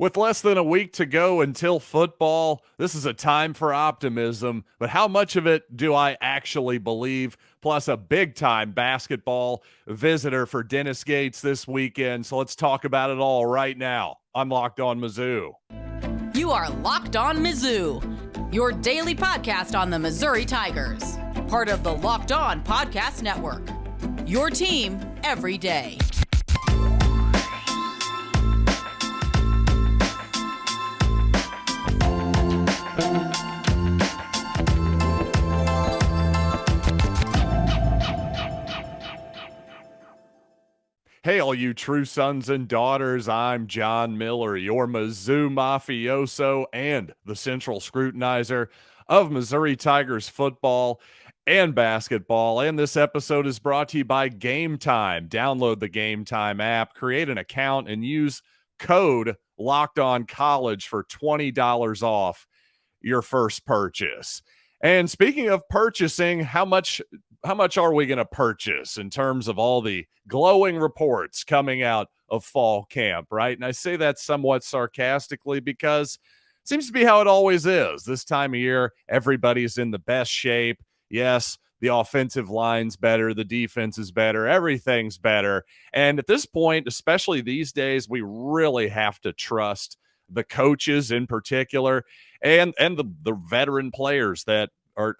With less than a week to go until football, this is a time for optimism, but how much of it do I actually believe? Plus a big-time basketball visitor for Dennis Gates this weekend, so let's talk about it all right now. I'm Locked On Mizzou. You are Locked On Mizzou, your daily podcast on the Missouri Tigers, part of the Locked On Podcast Network, your team every day. Hey, all you true sons and daughters, I'm John Miller, your Mizzou mafioso and the central scrutinizer of Missouri Tigers football and basketball. And this episode is brought to you by Game Time. Download the Game Time app, create an account, and use code LOCKEDONCOLLEGE for $20 off your first purchase. And speaking of purchasing, how much are we going to purchase in terms of all the glowing reports coming out of fall camp, right? And I say that somewhat sarcastically because it seems to be how it always is. This time of year, everybody's in the best shape. Yes, the offensive line's better, the defense is better, everything's better. And at this point, especially these days, we really have to trust the coaches in particular and the veteran players that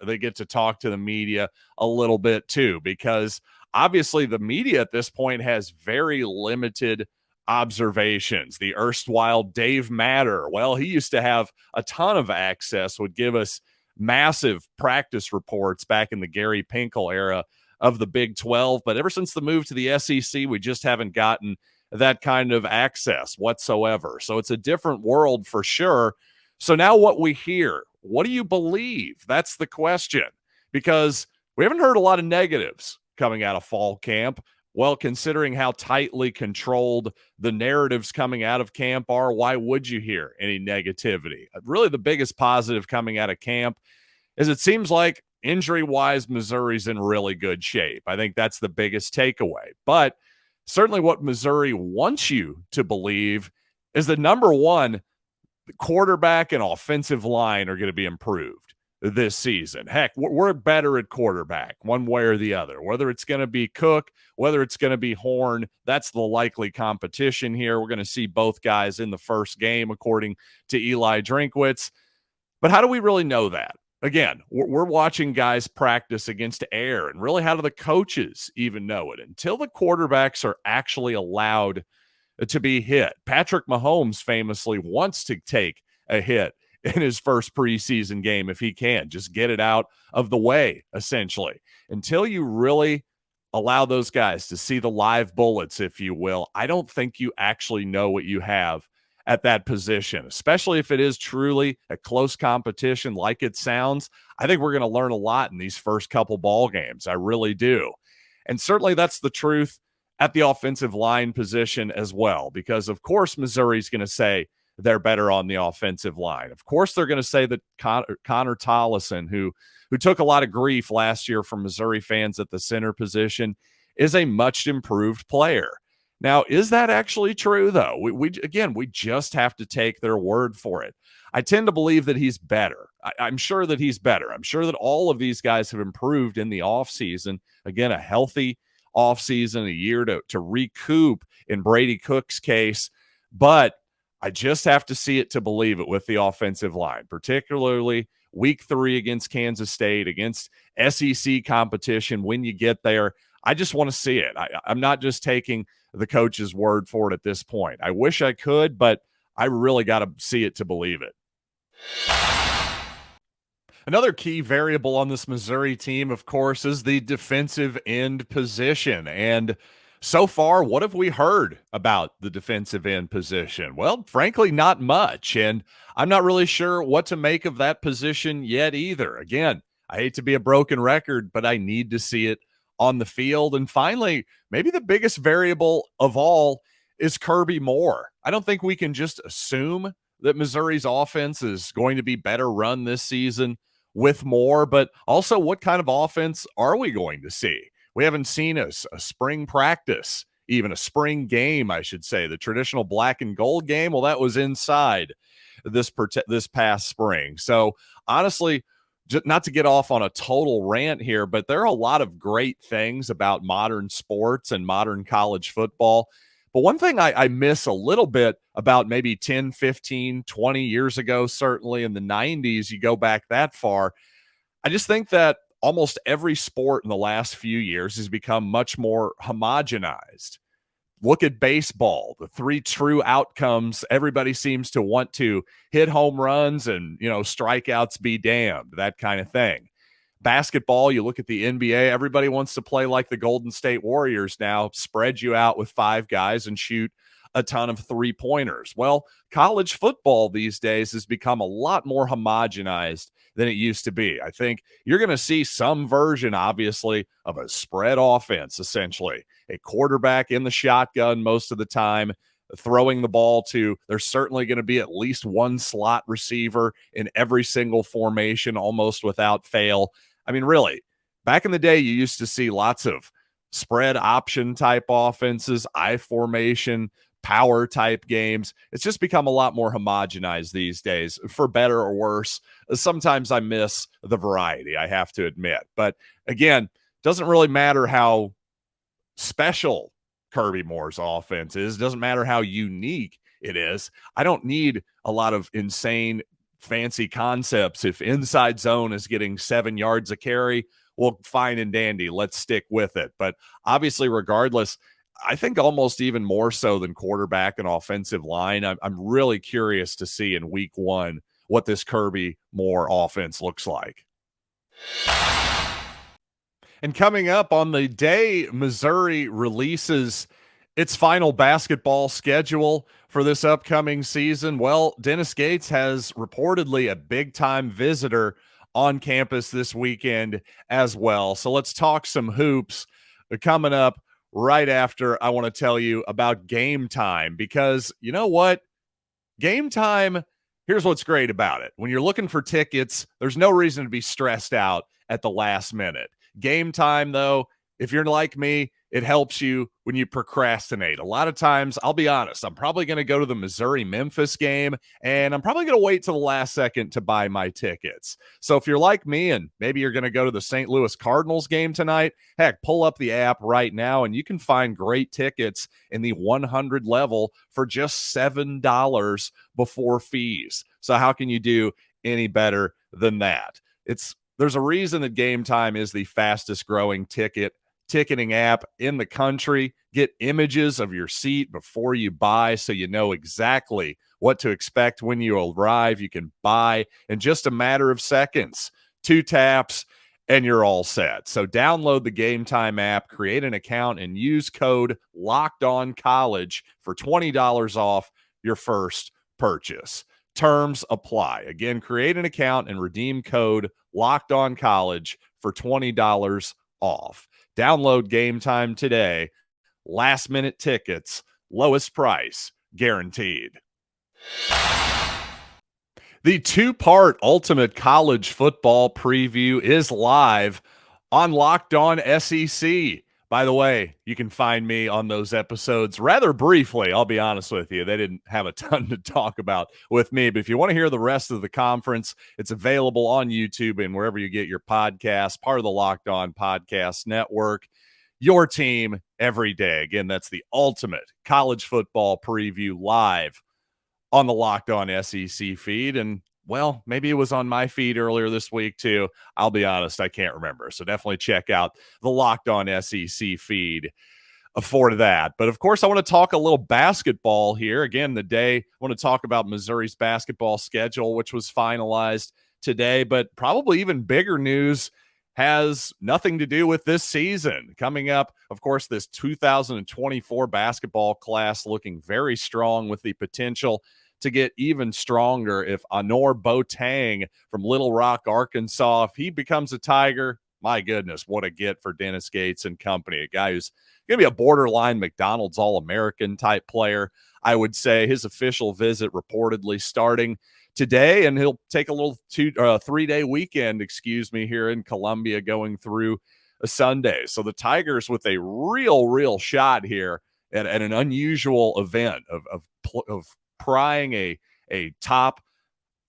they get to talk to the media a little bit too, because obviously the media at this point has very limited observations. The erstwhile Dave Matter, well, he used to have a ton of access, would give us massive practice reports back in the Gary Pinkel era of the Big 12. But ever since the move to the SEC, we just haven't gotten that kind of access whatsoever. So it's a different world for sure. So now what we hear, what do you believe? That's the question, because we haven't heard a lot of negatives coming out of fall camp. Well, considering how tightly controlled the narratives coming out of camp are, why would you hear any negativity? Really, the biggest positive coming out of camp is it seems like injury-wise, Missouri's in really good shape. I think that's the biggest takeaway. But certainly what Missouri wants you to believe is that, number one, the quarterback and offensive line are going to be improved this season. Heck, we're better at quarterback one way or the other. Whether it's going to be Cook, whether it's going to be Horn, that's the likely competition here. We're going to see both guys in the first game, according to Eli Drinkwitz. But how do we really know that? Again, we're watching guys practice against air, and really, how do the coaches even know it? Until the quarterbacks are actually allowed to be hit. Patrick Mahomes famously wants to take a hit in his first preseason game if he can. Just get it out of the way, essentially. Until you really allow those guys to see the live bullets, if you will, I don't think you actually know what you have at that position, especially if it is truly a close competition like it sounds. I think we're going to learn a lot in these first couple ball games. I really do. And certainly that's the truth at the offensive line position as well, because of course Missouri's going to say they're better on the offensive line. Of course they're going to say that Connor Tollison, who took a lot of grief last year from Missouri fans at the center position, is a much improved player. Now, is that actually true, though? We just have to take their word for it. I tend to believe that he's better. I'm sure that he's better. I'm sure that all of these guys have improved in the offseason. Again, a healthy offseason, a year to recoup in Brady Cook's case. But I just have to see it to believe it with the offensive line, particularly week 3 against Kansas State, against SEC competition. When you get there, I just want to see it. I'm not just taking the coach's word for it at this point. I wish I could, but I really got to see it to believe it. Another key variable on this Missouri team, of course, is the defensive end position. And so far, what have we heard about the defensive end position? Well, frankly, not much. And I'm not really sure what to make of that position yet either. Again, I hate to be a broken record, but I need to see it on the field. And finally, maybe the biggest variable of all is Kirby Moore. I don't think we can just assume that Missouri's offense is going to be better run this season with Moore, but also what kind of offense are we going to see? We haven't seen a spring practice even a spring game, I should say. The traditional black and gold game, well, that was inside this past spring. So honestly, just not to get off on a total rant here, but there are a lot of great things about modern sports and modern college football. But one thing I miss a little bit about maybe 10, 15, 20 years ago, certainly in the 90s, you go back that far, I just think that almost every sport in the last few years has become much more homogenized. Look at baseball, the three true outcomes. Everybody seems to want to hit home runs and, strikeouts be damned, that kind of thing. Basketball, you look at the NBA, everybody wants to play like the Golden State Warriors now, spread you out with 5 guys and shoot a ton of three-pointers. Well, college football these days has become a lot more homogenized than it used to be. I think you're going to see some version, obviously, of a spread offense, essentially. A quarterback in the shotgun most of the time, throwing the ball to, there's certainly going to be at least one slot receiver in every single formation, almost without fail. I mean, really, back in the day, you used to see lots of spread option type offenses, I formation, power type games. It's just become a lot more homogenized these days, for better or worse. Sometimes I miss the variety, I have to admit. But again, doesn't really matter how special Kirby Moore's offense is. Doesn't matter how unique it is. I don't need a lot of insane fancy concepts. If inside zone is getting 7 yards a carry, well, fine and dandy. Let's stick with it. But obviously, regardless, I think almost even more so than quarterback and offensive line, I'm really curious to see in week 1 what this Kirby Moore offense looks like. And coming up on the day Missouri releases its final basketball schedule for this upcoming season, well, Dennis Gates has reportedly a big-time visitor on campus this weekend as well. So let's talk some hoops coming up right after I want to tell you about Game Time, because you know what? Game Time, here's what's great about it. When you're looking for tickets, there's no reason to be stressed out at the last minute. Game Time, though, if you're like me, it helps you when you procrastinate. A lot of times, I'll be honest, I'm probably going to go to the Missouri-Memphis game, and I'm probably going to wait till the last second to buy my tickets. So if you're like me and maybe you're going to go to the St. Louis Cardinals game tonight, heck, pull up the app right now, and you can find great tickets in the 100 level for just $7 before fees. So how can you do any better than that? There's a reason that Game Time is the fastest growing ticketing app in the country. Get images of your seat before you buy so you know exactly what to expect when you arrive. You can buy in just a matter of seconds. 2 taps and you're all set. So download the Game Time app, create an account, and use code LOCKEDONCOLLEGE for $20 off your first purchase. Terms apply. Again, create an account and redeem code LOCKEDONCOLLEGE for $20 off. Download Game Time today. Last minute tickets, lowest price guaranteed. The 2-part Ultimate College Football preview is live on Locked On SEC. By the way, you can find me on those episodes rather briefly. I'll be honest with you. They didn't have a ton to talk about with me. But if you want to hear the rest of the conference, it's available on YouTube and wherever you get your podcasts, part of the Locked On Podcast Network. Your team every day. Again, that's the Ultimate College Football preview live on the Locked On SEC feed. And well, maybe it was on my feed earlier this week too. I'll be honest, I can't remember. So definitely check out the Locked On SEC feed for that. But of course, I want to talk a little basketball here. Again, I want to talk about Missouri's basketball schedule, which was finalized today. But probably even bigger news has nothing to do with this season. Coming up, of course, this 2024 basketball class looking very strong with the potential to get even stronger if Annor Boateng from Little Rock, Arkansas, if he becomes a Tiger, my goodness, what a get for Dennis Gates and company. A guy who's going to be a borderline McDonald's All-American type player, I would say. His official visit reportedly starting today, and he'll take a little 3-day weekend, here in Columbia going through a Sunday. So the Tigers with a real shot here at an unusual event of prying a top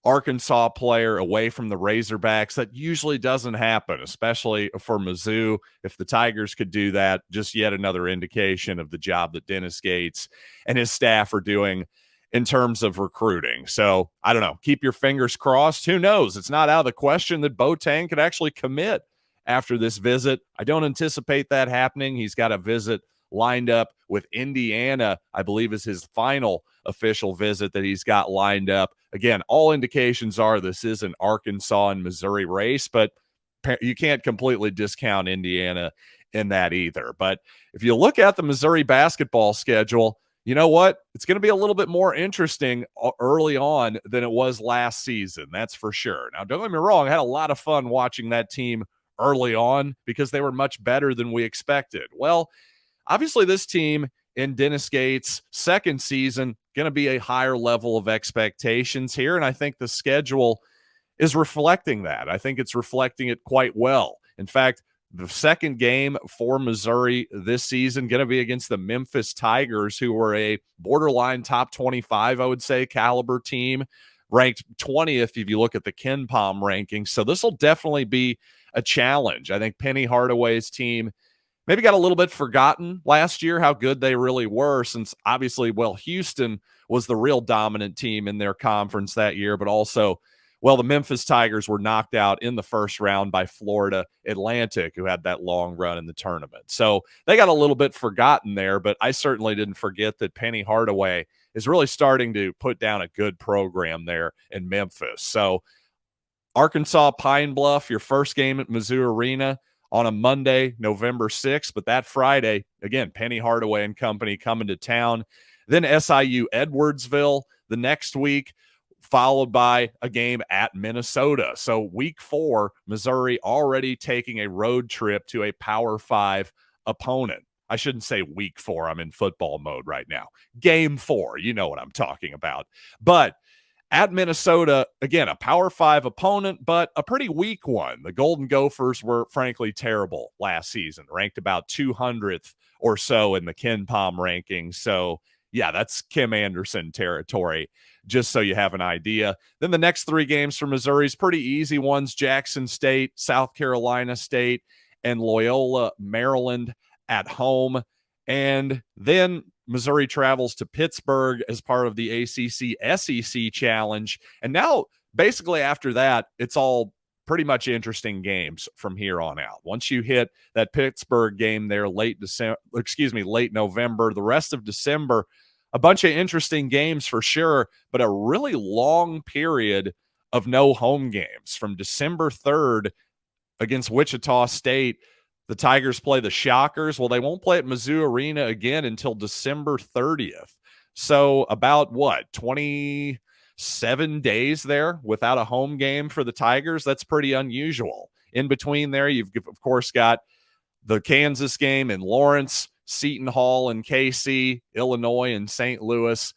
Arkansas player away from the Razorbacks. That usually doesn't happen, especially for Mizzou. If the Tigers could do that, just yet another indication of the job that Dennis Gates and his staff are doing in terms of recruiting. So I don't know. Keep your fingers crossed. Who knows? It's not out of the question that Boateng could actually commit after this visit. I don't anticipate that happening. He's got a visit lined up with Indiana, I believe is his final official visit that he's got lined up. Again, all indications are this is an Arkansas and Missouri race, but you can't completely discount Indiana in that either. But if you look at the Missouri basketball schedule, you know what? It's going to be a little bit more interesting early on than it was last season. That's for sure. Now, don't get me wrong. I had a lot of fun watching that team early on because they were much better than we expected. Well, obviously this team in Dennis Gates' second season going to be a higher level of expectations here, and I think the schedule is reflecting that. I think it's reflecting it quite well. In fact, the second game for Missouri this season going to be against the Memphis Tigers, who were a borderline top 25, I would say, caliber team, ranked 20th if you look at the Ken Palm rankings. So this will definitely be a challenge. I think Penny Hardaway's team maybe got a little bit forgotten last year how good they really were, since obviously, well, Houston was the real dominant team in their conference that year, but also, well, the Memphis Tigers were knocked out in the first round by Florida Atlantic, who had that long run in the tournament. So they got a little bit forgotten there, but I certainly didn't forget that Penny Hardaway is really starting to put down a good program there in Memphis. So Arkansas Pine Bluff, your first game at Mizzou Arena on a Monday, November 6th, but that Friday, again, Penny Hardaway and company coming to town. Then SIU Edwardsville the next week, followed by a game at Minnesota. So week 4, Missouri already taking a road trip to a Power 5 opponent. I shouldn't say week 4. I'm in football mode right now. Game 4, you know what I'm talking about. But at Minnesota, again, a Power 5 opponent, but a pretty weak one. The Golden Gophers were frankly terrible last season, ranked about 200th or so in the Ken Palm rankings. So, yeah, that's Kim Anderson territory, just so you have an idea. Then the next 3 games for Missouri's pretty easy ones: Jackson State, South Carolina State, and Loyola, Maryland at home. And then Missouri travels to Pittsburgh as part of the ACC SEC Challenge. And now, basically after that, it's all pretty much interesting games from here on out. Once you hit that Pittsburgh game there late November, the rest of December, a bunch of interesting games for sure, but a really long period of no home games. From December 3rd against Wichita State, the Tigers play the Shockers. Well, they won't play at Mizzou Arena again until December 30th. So about 27 days there without a home game for the Tigers. That's pretty unusual. In between there, you've, of course, got the Kansas game in Lawrence, Seton Hall and KC, Illinois and St. Louis,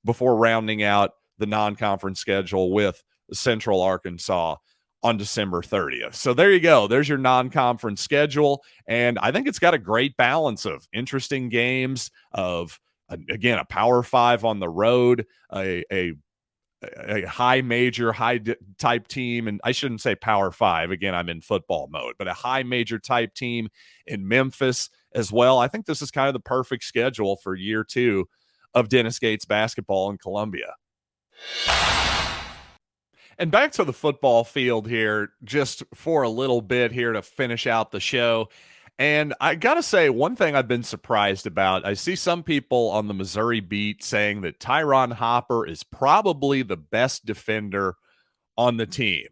before rounding out the non-conference schedule with Central Arkansas on December 30th. So there you go. There's your non-conference schedule. And I think it's got a great balance of interesting games, of, again, a Power 5 on the road, a high major, type team. And I shouldn't say Power 5. Again, I'm in football mode, but a high major type team in Memphis as well. I think this is kind of the perfect schedule for year 2 of Dennis Gates basketball in Columbia. And back to the football field here, just for a little bit here to finish out the show. And I got to say, one thing I've been surprised about, I see some people on the Missouri beat saying that Tyron Hopper is probably the best defender on the team.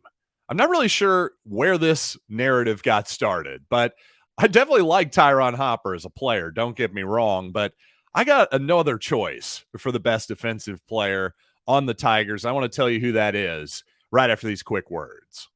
I'm not really sure where this narrative got started, but I definitely like Tyron Hopper as a player. Don't get me wrong, but I got another choice for the best defensive player on the Tigers. I want to tell you who that is right after these quick words.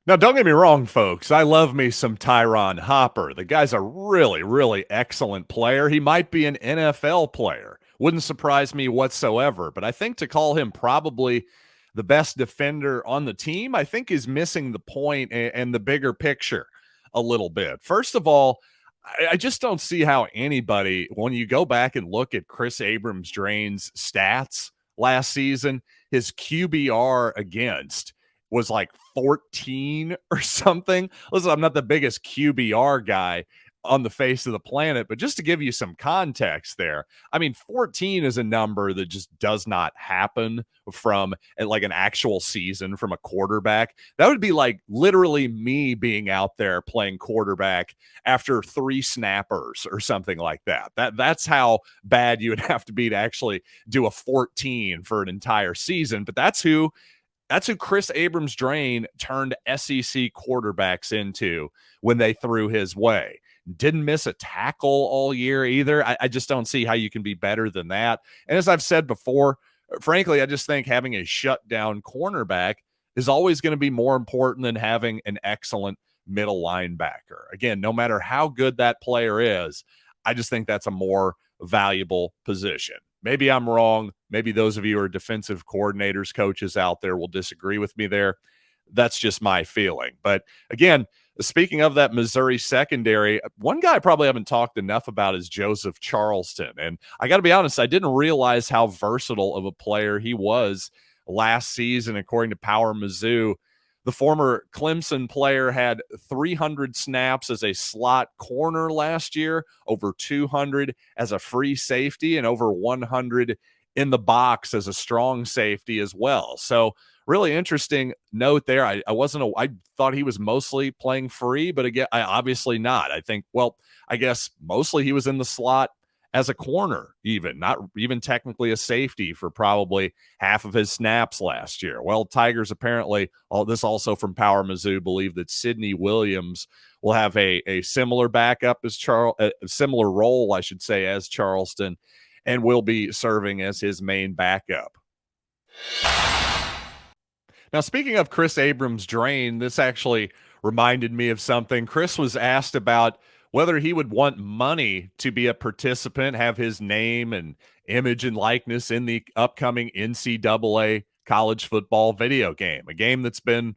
Now, don't get me wrong, folks. I love me some Tyron Hopper. The guy's a really, really excellent player. He might be an NFL player. Wouldn't surprise me whatsoever. But I think to call him probably the best defender on the team, I think is missing the point and the bigger picture a little bit. First of all, I just don't see how anybody, when you go back and look at Chris Abrams-Drain's stats last season, his QBR against was like 14 or something. Listen, I'm not the biggest QBR guy on the face of the planet, but just to give you some context there, I mean, 14 is a number that just does not happen from like an actual season from a quarterback. That would be like literally me being out there playing quarterback after 3 snappers or something like that. That's how bad you would have to be to actually do a 14 for an entire season. But that's who Chris Abrams-Drain turned SEC quarterbacks into when they threw his way. Didn't miss a tackle all year either. I just don't see how you can be better than that. And as I've said before, frankly, I just think having a shutdown cornerback is always going to be more important than having an excellent middle linebacker. Again, no matter how good that player is, I just think that's a more valuable position. Maybe I'm wrong. Maybe those of you who are defensive coordinators, coaches out there will disagree with me there. That's just my feeling. But again, speaking of that Missouri secondary, one guy I probably haven't talked enough about is Joseph Charleston. And I got to be honest, I didn't realize how versatile of a player he was last season. According to Power Mizzou, the former Clemson player had 300 snaps as a slot corner last year, over 200 as a free safety, and over 100 in the box as a strong safety as well. So really interesting note there. I thought he was mostly playing free, but again, I obviously not. I think, well, I guess mostly he was in the slot as a corner, not even technically a safety for probably half of his snaps last year. Well, Tigers apparently, this also from Power Mizzou, believe that Sidney Williams will have a similar backup as a similar role, I should say, as Charleston, and will be serving as his main backup. Now, speaking of Chris Abrams-Drain, this actually reminded me of something. Chris was asked about whether he would want money to be a participant, have his name and image and likeness in the upcoming NCAA college football video game, a game that's been,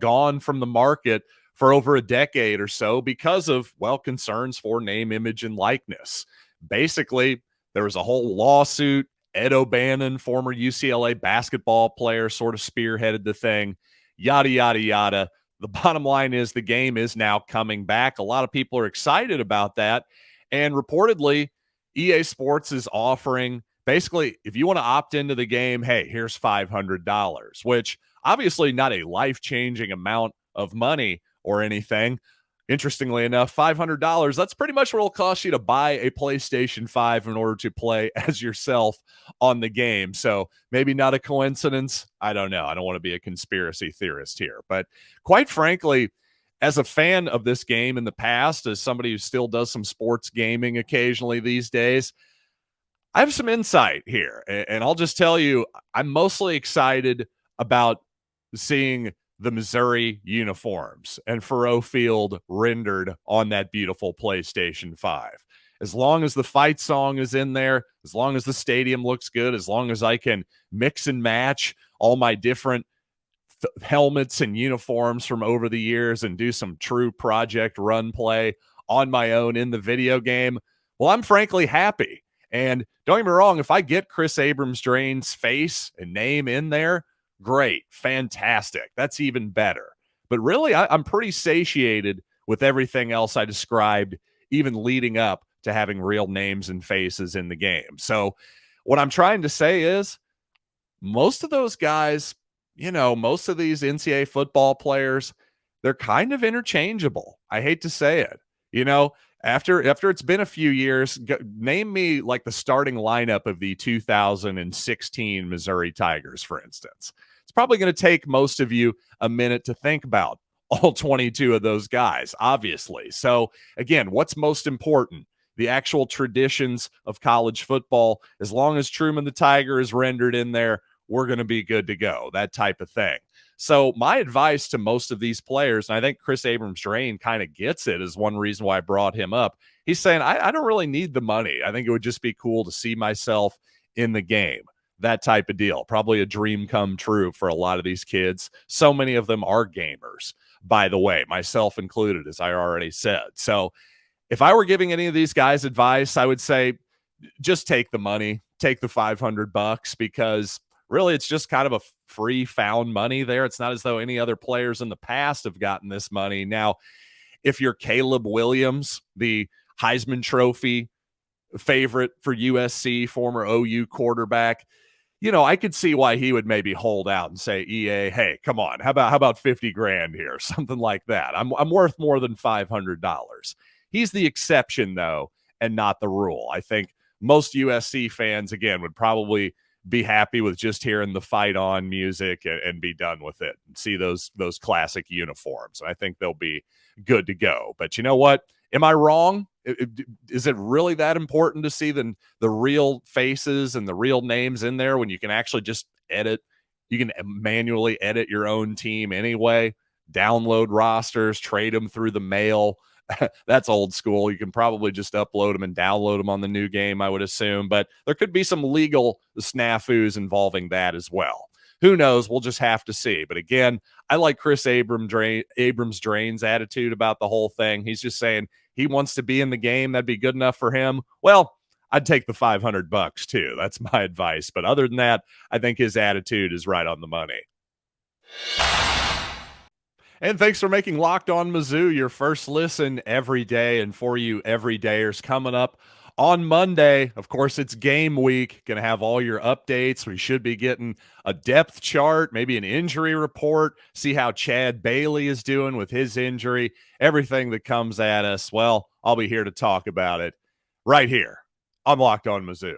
gone from the market for over a decade or so because of, concerns for name, image, and likeness. Basically, there was a whole lawsuit. Ed O'Bannon, former UCLA basketball player, sort of spearheaded the thing, yada, yada, yada. The bottom line is the game is now coming back. A lot of people are excited about that. And reportedly, EA Sports is offering, basically, if you want to opt into the game, hey, here's $500, which obviously not a life-changing amount of money or anything. Interestingly enough, $500, that's pretty much what it'll cost you to buy a PlayStation 5 in order to play as yourself on the game. So maybe not a coincidence. I don't know. I don't want to be a conspiracy theorist here. But quite frankly, as a fan of this game in the past, as somebody who still does some sports gaming occasionally these days, I have some insight here. And I'll just tell you, I'm mostly excited about seeing the Missouri uniforms and Faurot Field rendered on that beautiful PlayStation 5. As long as the fight song is in there, as long as the stadium looks good, as long as I can mix and match all my different helmets and uniforms from over the years and do some true project run play on my own in the video game, I'm frankly happy. And don't get me wrong, if I get Chris Abrams-Drain's face and name in there, great, fantastic. That's even better. But really, I'm pretty satiated with everything else I described, even leading up to having real names and faces in the game. So what I'm trying to say is most of those guys, most of these NCAA football players, they're kind of interchangeable. I hate to say it. After it's been a few years, name me like the starting lineup of the 2016 Missouri Tigers, for instance. It's probably going to take most of you a minute to think about all 22 of those guys, obviously. So again, what's most important? The actual traditions of college football. As long as Truman the Tiger is rendered in there, we're going to be good to go, that type of thing. So my advice to most of these players, and I think Chris Abrams-Drain kind of gets it, is one reason why I brought him up. He's saying, I don't really need the money. I think it would just be cool to see myself in the game. That type of deal. Probably a dream come true for a lot of these kids. So many of them are gamers, by the way, myself included, as I already said. So if I were giving any of these guys advice, I would say just take the money, take the $500, because really it's just kind of a free found money there. It's not as though any other players in the past have gotten this money. Now, if you're Caleb Williams, the Heisman Trophy favorite for USC, former OU quarterback, I could see why he would maybe hold out and say, EA, hey, come on, how about 50 grand here, something like that. I'm worth more than $500. He's the exception though, and not the rule. I think most USC fans, again, would probably be happy with just hearing the Fight On music and be done with it and see those classic uniforms. And I think they'll be good to go. But you know what? Am I wrong? Is it really that important to see the real faces and the real names in there when you can actually just edit? You can manually edit your own team anyway, download rosters, trade them through the mail. That's old school. You can probably just upload them and download them on the new game, I would assume. But there could be some legal snafus involving that as well. Who knows? We'll just have to see. But again, I like Chris Abrams-Drain's attitude about the whole thing. He's just saying he wants to be in the game. That'd be good enough for him. Well, I'd take the $500 too. That's my advice. But other than that, I think his attitude is right on the money. And thanks for making Locked On Mizzou your first listen every day. And for you everydayers, coming up on Monday, of course, it's game week. Going to have all your updates. We should be getting a depth chart, maybe an injury report, see how Chad Bailey is doing with his injury, everything that comes at us. Well, I'll be here to talk about it right here on Locked On Mizzou.